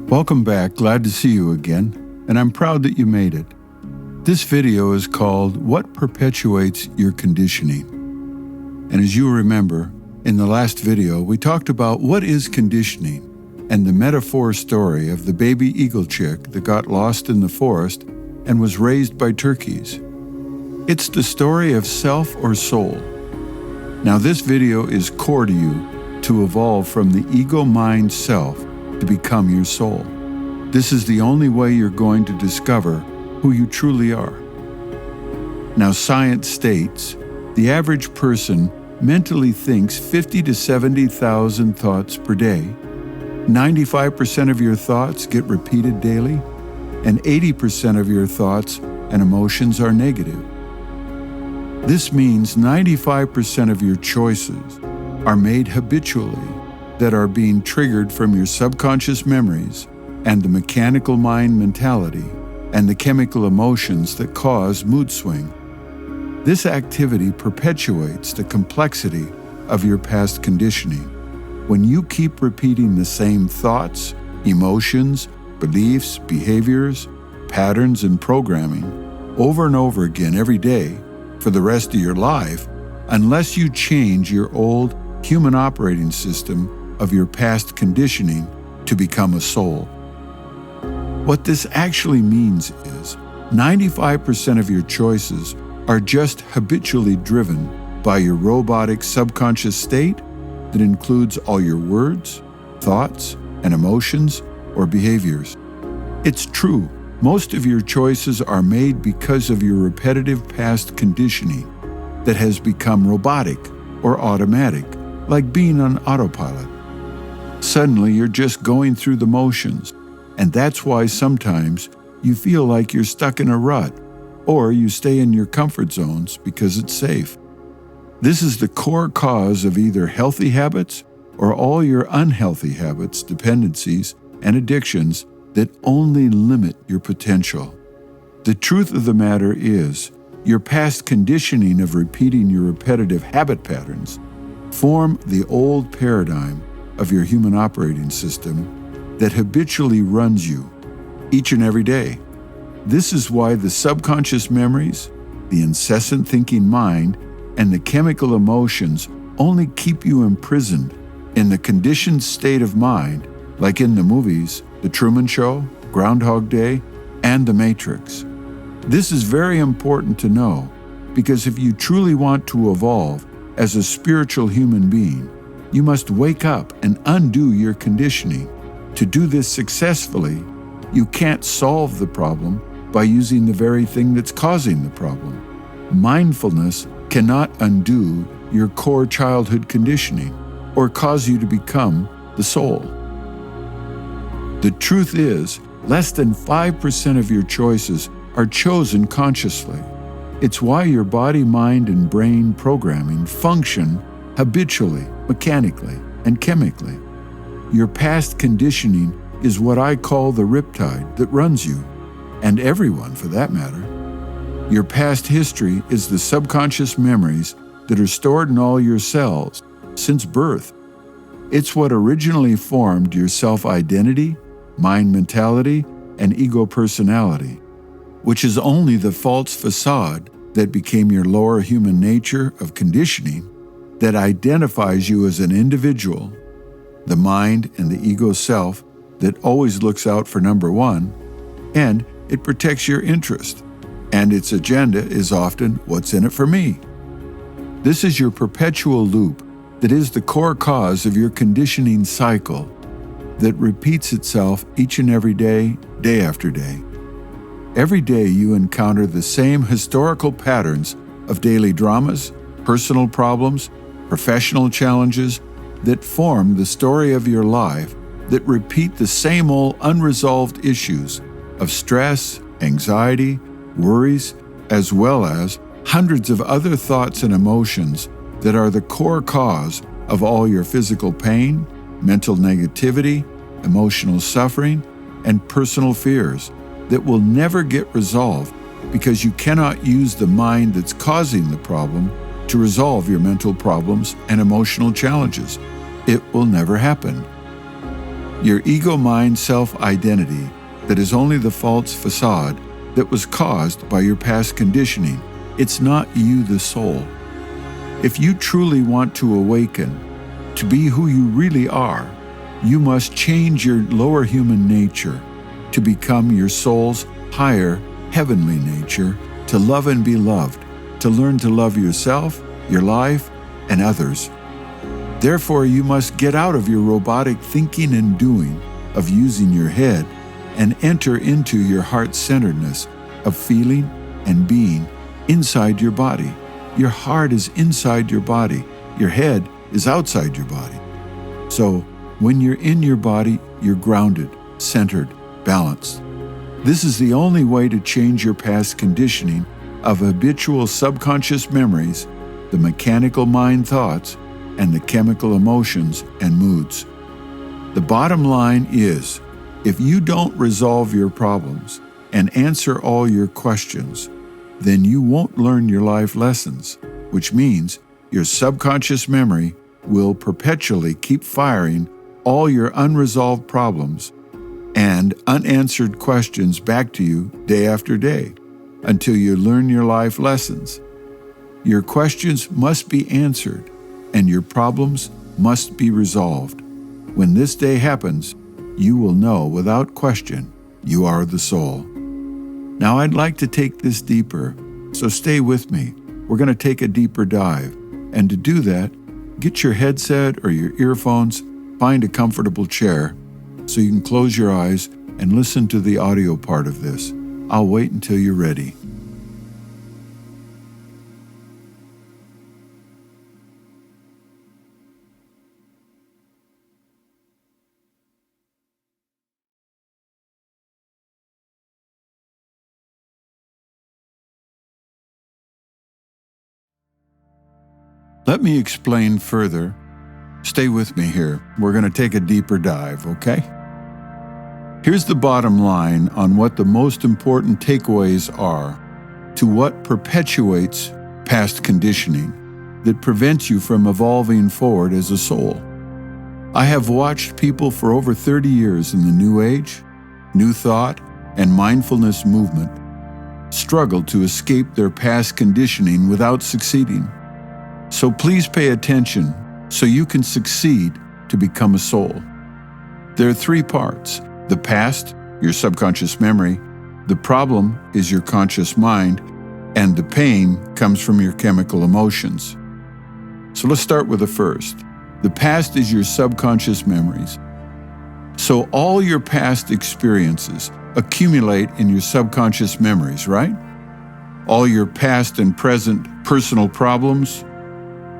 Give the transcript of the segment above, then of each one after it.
Welcome back, glad to see you again, and I'm proud that you made it. This video is called What Perpetuates Your Conditioning? And as you remember, in the last video, we talked about what is conditioning and the metaphor story of the baby eagle chick that got lost in the forest and was raised by turkeys. It's the story of self or soul. Now this video is core to you to evolve from the ego-mind self to become your soul. This is the only way you're going to discover who you truly are. Now science states the average person mentally thinks 50 to 70,000 thoughts per day. 95% of your thoughts get repeated daily, and 80% of your thoughts and emotions are negative. This means 95% of your choices are made habitually that are being triggered from your subconscious memories and the mechanical mind mentality and the chemical emotions that cause mood swing. This activity perpetuates the complexity of your past conditioning. When you keep repeating the same thoughts, emotions, beliefs, behaviors, patterns, and programming over and over again every day for the rest of your life, unless you change your old human operating system of your past conditioning to become a soul. What this actually means is 95% of your choices are just habitually driven by your robotic subconscious state that includes all your words, thoughts, and emotions or behaviors. It's true, most of your choices are made because of your repetitive past conditioning that has become robotic or automatic, like being on autopilot. Suddenly, you're just going through the motions, and that's why sometimes you feel like you're stuck in a rut, or you stay in your comfort zones because it's safe. This is the core cause of either healthy habits or all your unhealthy habits, dependencies, and addictions that only limit your potential. The truth of the matter is, your past conditioning of repeating your repetitive habit patterns form the old paradigm of your human operating system that habitually runs you each and every day. This is why the subconscious memories, the incessant thinking mind, and the chemical emotions only keep you imprisoned in the conditioned state of mind, like in the movies The Truman Show, Groundhog Day, and The Matrix. This is very important to know, because if you truly want to evolve as a spiritual human being, you must wake up and undo your conditioning. To do this successfully, you can't solve the problem by using the very thing that's causing the problem. Mindfulness cannot undo your core childhood conditioning or cause you to become the soul. The truth is, less than 5% of your choices are chosen consciously. It's why your body, mind, and brain programming function habitually, mechanically, and chemically. Your past conditioning is what I call the riptide that runs you, and everyone for that matter. Your past history is the subconscious memories that are stored in all your cells since birth. It's what originally formed your self-identity, mind mentality, and ego personality, which is only the false facade that became your lower human nature of conditioning that identifies you as an individual, the mind and the ego self that always looks out for number one, and it protects your interest, and its agenda is often what's in it for me. This is your perpetual loop that is the core cause of your conditioning cycle that repeats itself each and every day, day after day. Every day you encounter the same historical patterns of daily dramas, personal problems, professional challenges that form the story of your life that repeat the same old unresolved issues of stress, anxiety, worries, as well as hundreds of other thoughts and emotions that are the core cause of all your physical pain, mental negativity, emotional suffering, and personal fears that will never get resolved because you cannot use the mind that's causing the problem to resolve your mental problems and emotional challenges. It will never happen. Your ego-mind self-identity that is only the false facade that was caused by your past conditioning. It's not you, the soul. If you truly want to awaken, to be who you really are, you must change your lower human nature to become your soul's higher heavenly nature, to love and be loved, to learn to love yourself, your life, and others. Therefore, you must get out of your robotic thinking and doing of using your head and enter into your heart-centeredness of feeling and being inside your body. Your heart is inside your body. Your head is outside your body. So, when you're in your body, you're grounded, centered, balanced. This is the only way to change your past conditioning of habitual subconscious memories, the mechanical mind thoughts, and the chemical emotions and moods. The bottom line is, if you don't resolve your problems and answer all your questions, then you won't learn your life lessons, which means your subconscious memory will perpetually keep firing all your unresolved problems and unanswered questions back to you day after day until you learn your life lessons. Your questions must be answered and your problems must be resolved. When this day happens, you will know without question you are the soul. Now I'd like to take this deeper, so stay with me. We're going to take a deeper dive. And to do that, get your headset or your earphones, find a comfortable chair so you can close your eyes and listen to the audio part of this. I'll wait until you're ready. Let me explain further. Stay with me here. We're going to take a deeper dive, okay? Here's the bottom line on what the most important takeaways are to what perpetuates past conditioning that prevents you from evolving forward as a soul. I have watched people for over 30 years in the New Age, New Thought, and mindfulness movement struggle to escape their past conditioning without succeeding. So please pay attention so you can succeed to become a soul. There are three parts: the past, your subconscious memory, the problem is your conscious mind, and the pain comes from your chemical emotions. So let's start with the first. The past is your subconscious memories. So all your past experiences accumulate in your subconscious memories, right? All your past and present personal problems,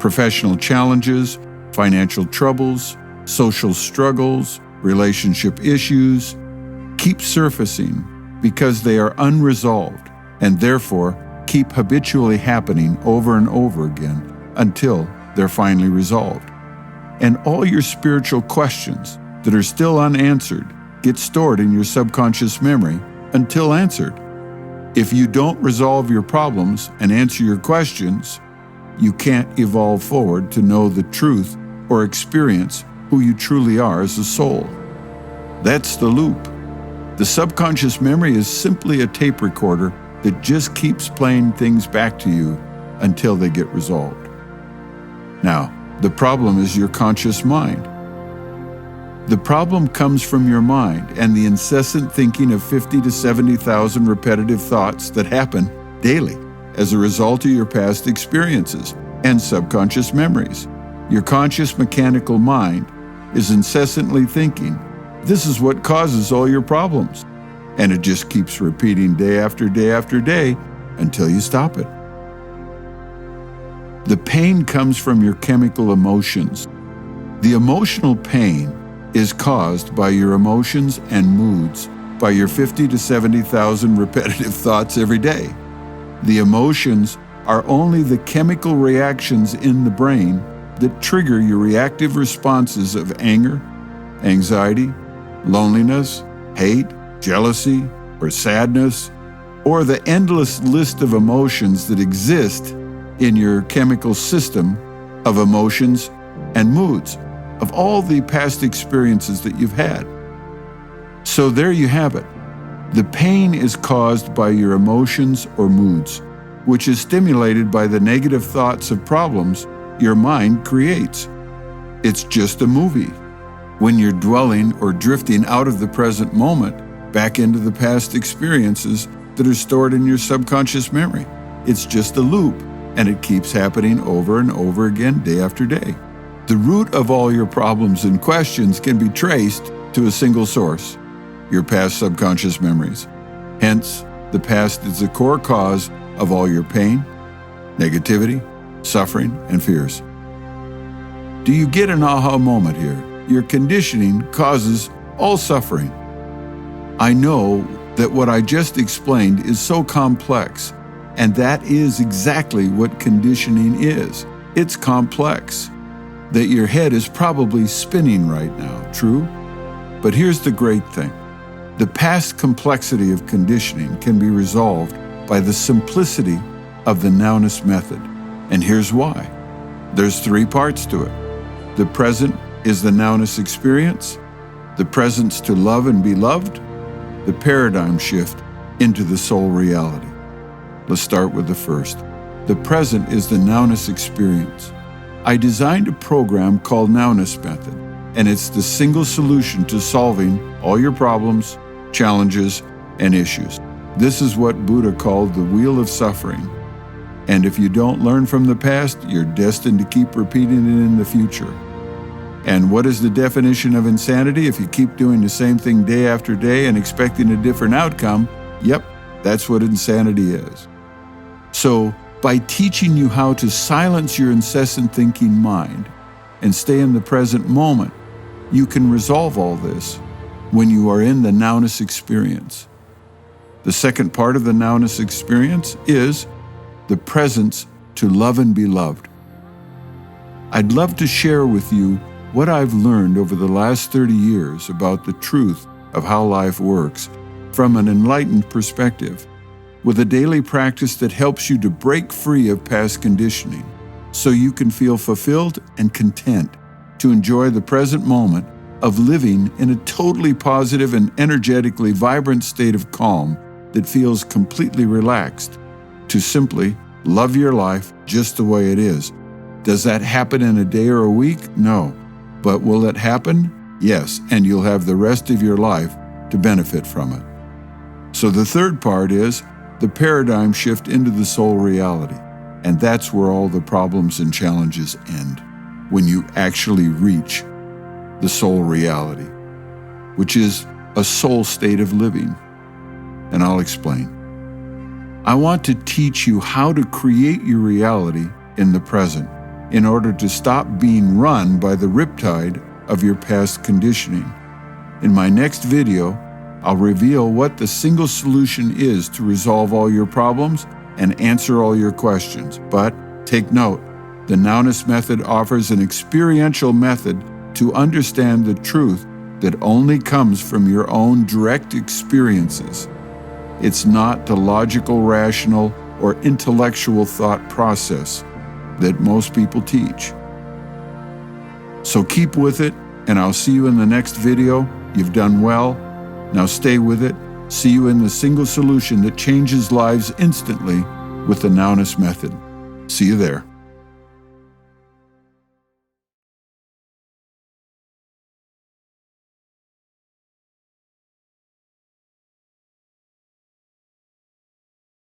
professional challenges, financial troubles, social struggles, relationship issues keep surfacing because they are unresolved and therefore keep habitually happening over and over again until they're finally resolved. And all your spiritual questions that are still unanswered get stored in your subconscious memory until answered. If you don't resolve your problems and answer your questions, you can't evolve forward to know the truth or experience who you truly are as a soul. That's the loop. The subconscious memory is simply a tape recorder that just keeps playing things back to you until they get resolved. Now, the problem is your conscious mind. The problem comes from your mind and the incessant thinking of 50 to 70,000 repetitive thoughts that happen daily as a result of your past experiences and subconscious memories. Your conscious mechanical mind is incessantly thinking, this is what causes all your problems. And it just keeps repeating day after day after day until you stop it. The pain comes from your chemical emotions. The emotional pain is caused by your emotions and moods, by your 50 to 70,000 repetitive thoughts every day. The emotions are only the chemical reactions in the brain that trigger your reactive responses of anger, anxiety, loneliness, hate, jealousy, or sadness, or the endless list of emotions that exist in your chemical system of emotions and moods. of all the past experiences that you've had. So there you have it. The pain is caused by your emotions or moods, which is stimulated by the negative thoughts of problems your mind creates. It's just a movie. When you're dwelling or drifting out of the present moment back into the past experiences that are stored in your subconscious memory, it's just a loop, and it keeps happening over and over again, day after day. The root of all your problems and questions can be traced to a single source: your past subconscious memories. Hence, the past is the core cause of all your pain, negativity, suffering, and fears. Do you get an aha moment here? Your conditioning causes all suffering. I know that what I just explained is so complex, and that is exactly what conditioning is. It's complex. That your head is probably spinning right now, true? But here's the great thing. The past complexity of conditioning can be resolved by the simplicity of the nowness method. And here's why. There's 3 parts to it. The present is the nowness experience, the presence to love and be loved, the paradigm shift into the soul reality. Let's start with the first. The present is the nowness experience. I designed a program called Nowness Method, and it's the single solution to solving all your problems, challenges, and issues. This is what Buddha called the wheel of suffering. And if you don't learn from the past, you're destined to keep repeating it in the future. And what is the definition of insanity? If you keep doing the same thing day after day and expecting a different outcome, yep, that's what insanity is. So, by teaching you how to silence your incessant thinking mind and stay in the present moment, you can resolve all this when you are in the nowness experience. The second part of the nowness experience is the presence to love and be loved. I'd love to share with you what I've learned over the last 30 years about the truth of how life works from an enlightened perspective, with a daily practice that helps you to break free of past conditioning so you can feel fulfilled and content to enjoy the present moment of living in a totally positive and energetically vibrant state of calm that feels completely relaxed, to simply love your life just the way it is. Does that happen in a day or a week? No. But will it happen? Yes, and you'll have the rest of your life to benefit from it. So the third part is the paradigm shift into the soul reality. And that's where all the problems and challenges end, when you actually reach the soul reality, which is a soul state of living. And I'll explain. I want to teach you how to create your reality in the present in order to stop being run by the riptide of your past conditioning. In my next video, I'll reveal what the single solution is to resolve all your problems and answer all your questions. But take note, the Nowness Method offers an experiential method to understand the truth that only comes from your own direct experiences. It's not the logical, rational, or intellectual thought process that most people teach. So keep with it, and I'll see you in the next video. You've done well. Now stay with it. See you in the single solution that changes lives instantly with the Nowness Method. See you there.